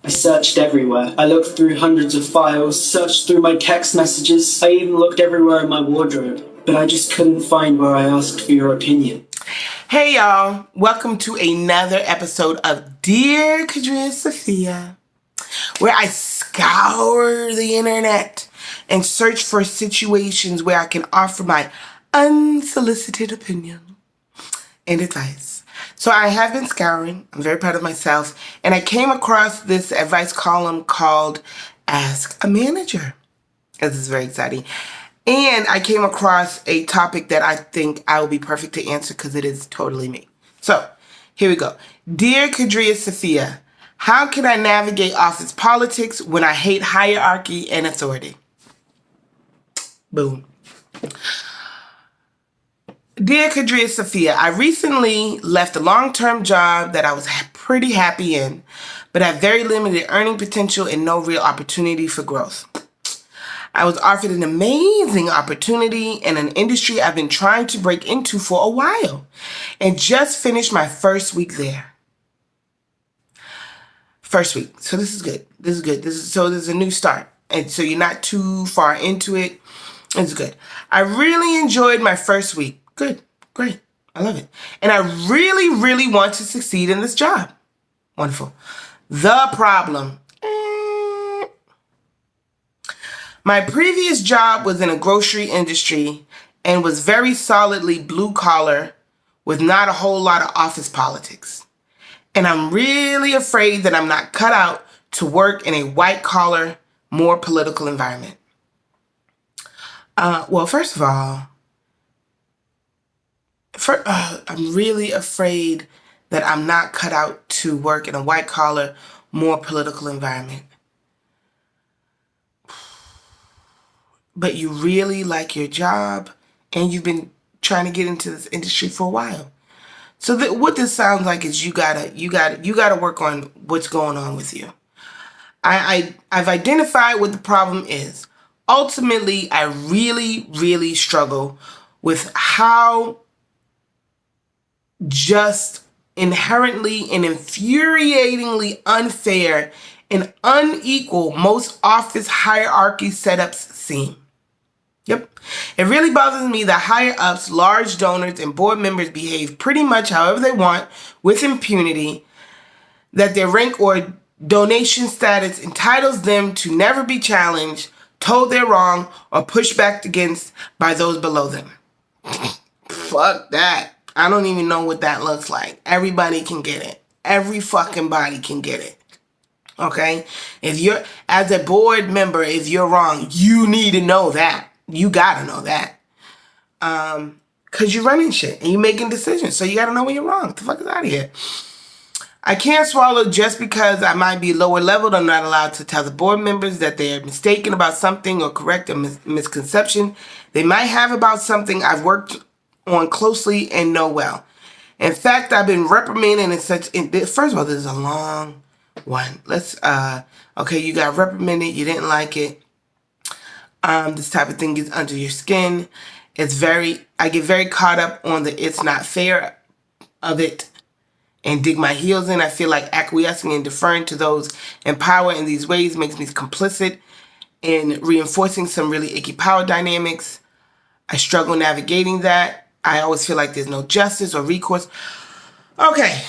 I searched everywhere. I looked through hundreds of files, searched through my text messages. I even looked everywhere in my wardrobe. But I just couldn't find where I asked for your opinion. Hey y'all, welcome to another episode of Dear Qadriyyah Safiyyah, where I scour the internet and search for situations where I can offer my unsolicited opinion and advice. So I have been scouring, I'm very proud of myself, and I came across this advice column called Ask a Manager. This is very exciting. And I came across a topic that I think I will be perfect to answer because it is totally me. So, here we go. Dear Qadriyyah Safiyyah, how can I navigate office politics when I hate hierarchy and authority? Boom. Dear Qadriyyah Safiyyah, I recently left a long-term job that I was pretty happy in, but had very limited earning potential and no real opportunity for growth. I was offered an amazing opportunity in an industry I've been trying to break into for a while and just finished my first week there. First week. So this is good. This is good. This is a new start. And so you're not too far into it. It's good. I really enjoyed my first week. Good. Great. I love it. And I really, really want to succeed in this job. Wonderful. The problem. My previous job was in a grocery industry and was very solidly blue collar with not a whole lot of office politics. And I'm really afraid that I'm not cut out to work in a white collar, more political environment. Well, first of all, I'm really afraid that I'm not cut out to work in a white collar, more political environment. But you really like your job and you've been trying to get into this industry for a while. So what this sounds like is you gotta work on what's going on with you. I've identified what the problem is. Ultimately, I really, really struggle with how just inherently and infuriatingly unfair and unequal most office hierarchy setups seem. Yep. It really bothers me that higher ups, large donors, and board members behave pretty much however they want with impunity, that their rank or donation status entitles them to never be challenged, told they're wrong, or pushed back against by those below them. Fuck that. I don't even know what that looks like. Everybody can get it. Every fucking body can get it. Okay? If you're, as a board member, if you're wrong, you need to know that. You gotta know that. Cause you're running shit and you're making decisions. So you gotta know when you're wrong. Get the fuck is out of here. I can't swallow just because I might be lower leveled. I'm not allowed to tell the board members that they are mistaken about something or correct a misconception they might have about something I've worked on closely and know well. In fact, I've been reprimanded first of all, this is a long one. Okay, you got reprimanded, you didn't like it. This type of thing gets under your skin. I get very caught up on the it's not fair of it and dig my heels in. I feel like acquiescing and deferring to those in power in these ways makes me complicit in reinforcing some really icky power dynamics. I struggle navigating that. I always feel like there's no justice or recourse. Okay,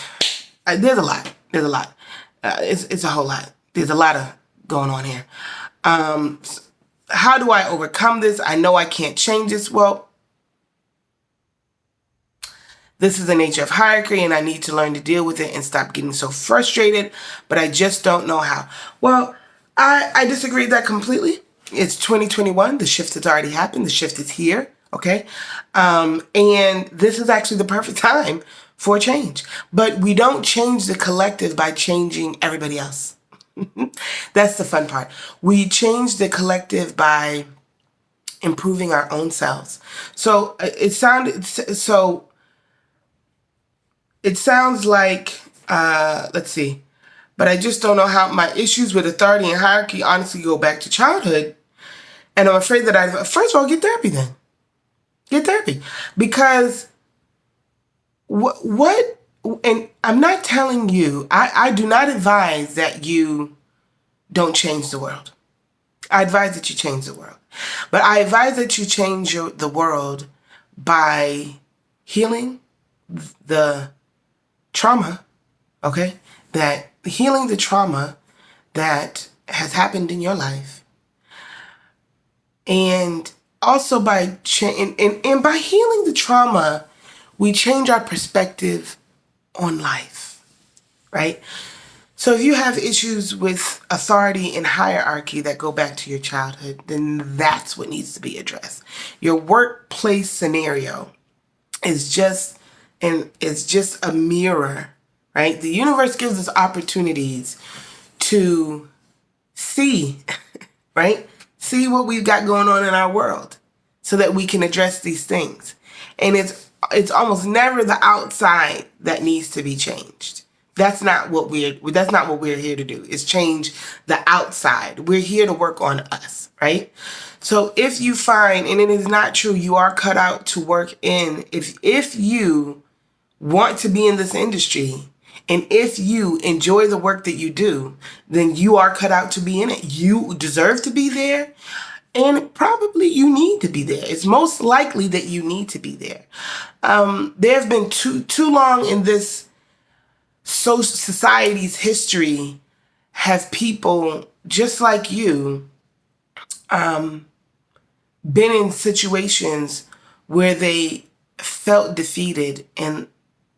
there's a lot. It's a whole lot. There's a lot of going on here. How do I overcome this? I know I can't change this. Well, this is the nature of hierarchy and I need to learn to deal with it and stop getting so frustrated, but I just don't know how. Well, I disagree with that completely. It's 2021. The shift has already happened. The shift is here. Okay. And this is actually the perfect time for a change. But we don't change the collective by changing everybody else. That's the fun part. We change the collective by improving our own selves. So it sounds like, let's see, but I just don't know how my issues with authority and hierarchy honestly go back to childhood. And I'm afraid that first of all, get therapy then. Get therapy. Because what, and I'm not telling you, I do not advise that you don't change the world. I advise that you change the world. But I advise that you change the world by healing the trauma, okay? Healing the trauma that has happened in your life. And also by by healing the trauma, we change our perspective on life, right? So if you have issues with authority and hierarchy that go back to your childhood, then that's what needs to be addressed. Your workplace scenario is just a mirror, right? The universe gives us opportunities to see, right? See what we've got going on in our world so that we can address these things. And it's almost never the outside that needs to be changed. That's not what we're here to do, is change the outside. We're here to work on us, right? So if you find, and it is not true, you are cut out to work in, if you want to be in this industry, and if you enjoy the work that you do, then you are cut out to be in it. You deserve to be there, and probably you need to be there. It's most likely that you need to be there. There's been too long in this society's history have people just like you been in situations where they felt defeated and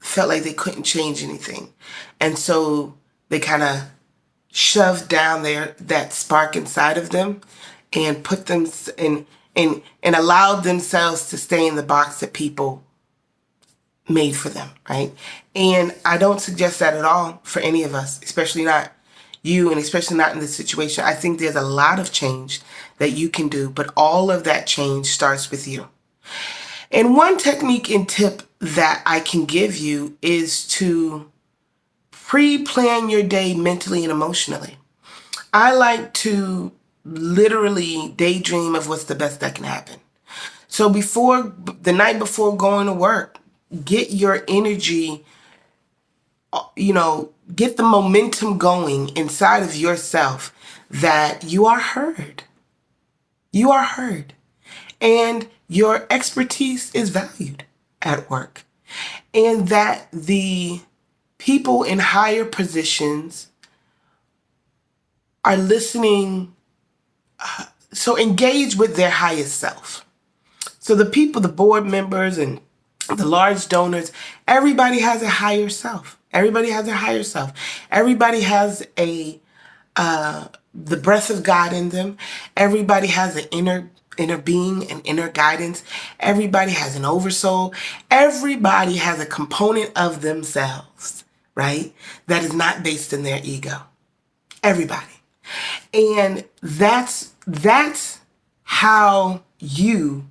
felt like they couldn't change anything. And so they kind of shoved down that spark inside of them and put them and allowed themselves to stay in the box that people made for them, right? And I don't suggest that at all for any of us, especially not you, and especially not in this situation. I think there's a lot of change that you can do, but all of that change starts with you. And one technique and tip that I can give you is to pre-plan your day mentally and emotionally. I like to literally daydream of what's the best that can happen. So the night before going to work, get your energy, get the momentum going inside of yourself that you are heard. You are heard. And your expertise is valued at work. And that the people in higher positions are listening, so engage with their highest self. So the people, the board members and the large donors, everybody has a higher self. Everybody has a higher self. Everybody has the breath of God in them. Everybody has an inner being and inner guidance. Everybody has an oversoul. Everybody has a component of themselves, right? That is not based in their ego. Everybody. And that's how you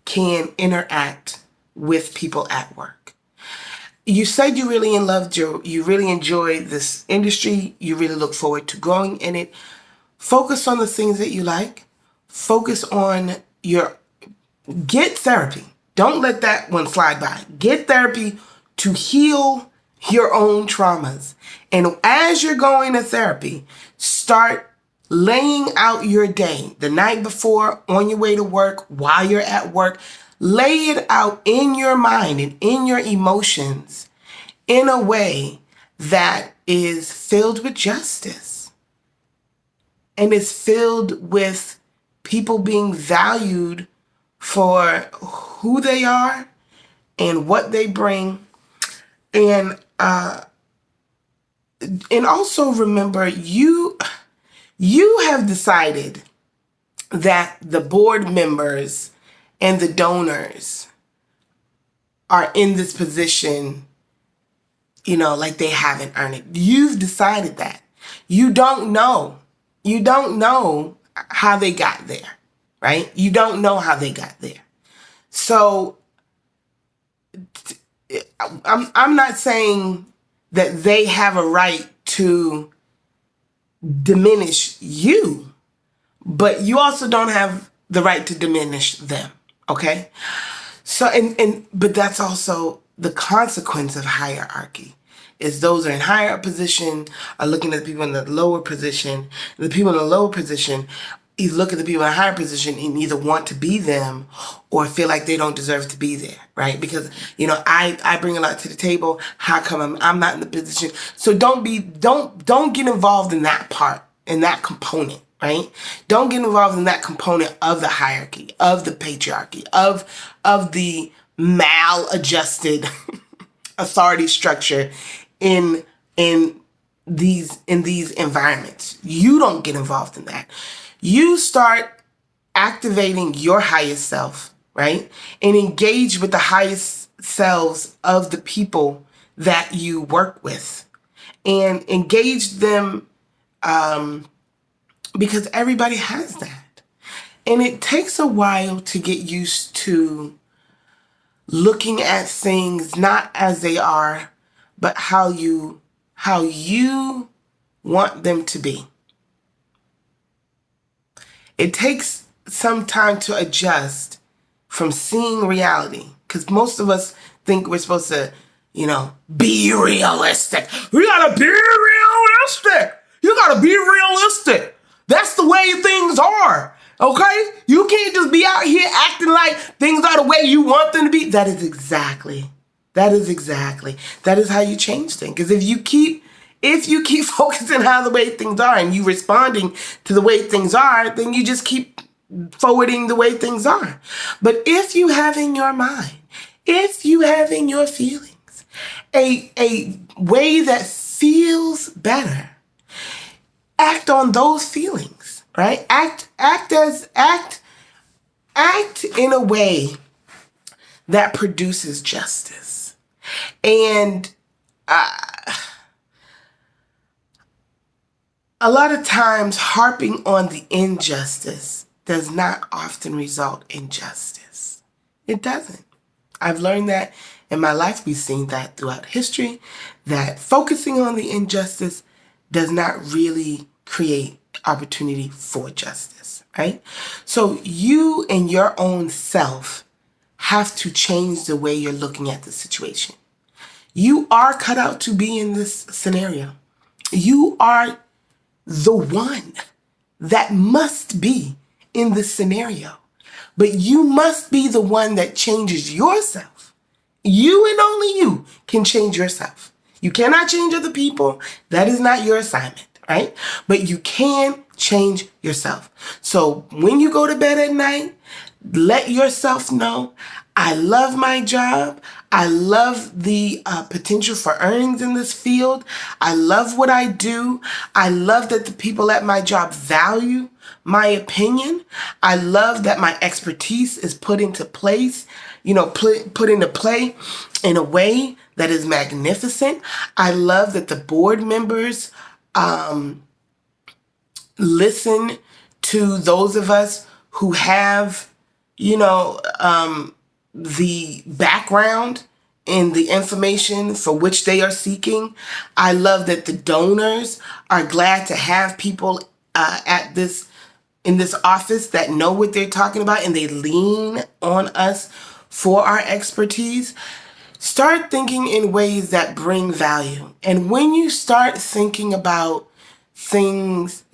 can interact with people at work. You said you really enjoy this industry. You really look forward to growing in it. Focus on the things that you like. Focus on get therapy. Don't let that one slide by. Get therapy to heal your own traumas. And as you're going to therapy, start laying out your day the night before, on your way to work, while you're at work. Lay it out in your mind and in your emotions in a way that is filled with justice and is filled with people being valued for who they are and what they bring. And also remember, you have decided that the board members and the donors are in this position, like they haven't earned it. You've decided that. You don't know. You don't know how they got there, right? You don't know how they got there. So I'm not saying that they have a right to diminish you, but you also don't have the right to diminish them. Okay? So, but that's also the consequence of hierarchy, is those that are in higher position are looking at the people in the lower position. The people in the lower position, you look at the people in a higher position and either want to be them or feel like they don't deserve to be there, right? Because, I bring a lot to the table. How come I'm not in the position? So don't get involved in that part, in that component, right? Don't get involved in that component of the hierarchy, of the patriarchy, of the maladjusted authority structure in these environments. You don't get involved in that. You start activating your highest self, right? And engage with the highest selves of the people that you work with, and engage them because everybody has that. And it takes a while to get used to looking at things not as they are, but how you want them to be. It takes some time to adjust from seeing reality, because most of us think we're supposed to, be realistic. We gotta be realistic. You gotta be realistic. That's the way things are. Okay? You can't just be out here acting like things are the way you want them to be. That is exactly how you change things. Because if you keep focusing on how the way things are and you responding to the way things are, then you just keep forwarding the way things are. But if you have in your mind, if you have in your feelings, a way that feels better, act on those feelings, right? Act in a way that produces justice. And a lot of times harping on the injustice does not often result in justice. It doesn't. I've learned that in my life. We've seen that throughout history, that focusing on the injustice does not really create opportunity for justice, right? So you and your own self have to change the way you're looking at the situation. You are cut out to be in this scenario. You are the one that must be in this scenario. But you must be the one that changes yourself. You and only you can change yourself. You cannot change other people. That is not your assignment, right? But you can change yourself. So when you go to bed at night, let yourself know, I love my job. I love the potential for earnings in this field. I love what I do. I love that the people at my job value my opinion. I love that my expertise is put into place, put into play in a way that is magnificent. I love that the board members listen to those of us who have, the background and the information for which they are seeking. I love that the donors are glad to have people in this office that know what they're talking about, and they lean on us for our expertise. Start thinking in ways that bring value. And when you start thinking about things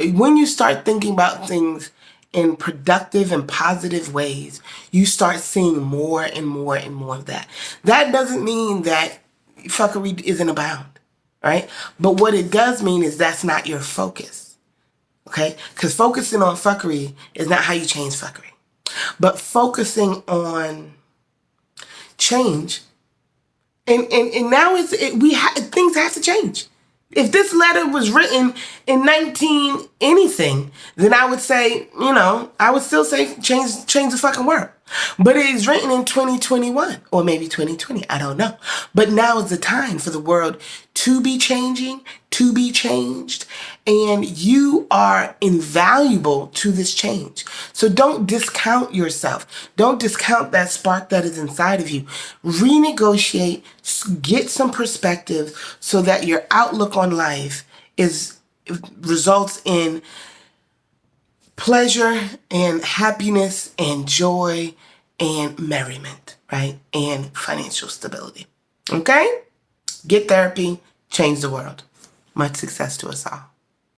in productive and positive ways, you start seeing more and more and more of that. That doesn't mean that fuckery isn't abound, right? But what it does mean is that's not your focus, okay? Because focusing on fuckery is not how you change fuckery. But focusing on change, and now things have to change. If this letter was written in 19 anything, then I would say, I would still say change the fucking world. But it is written in 2021 or maybe 2020. I don't know. But now is the time for the world to be changing, to be changed. And you are invaluable to this change. So don't discount yourself. Don't discount that spark that is inside of you. Renegotiate, get some perspective so that your outlook on life results in pleasure and happiness and joy and merriment, right? And financial stability. Okay? Get therapy, change the world. Much success to us all.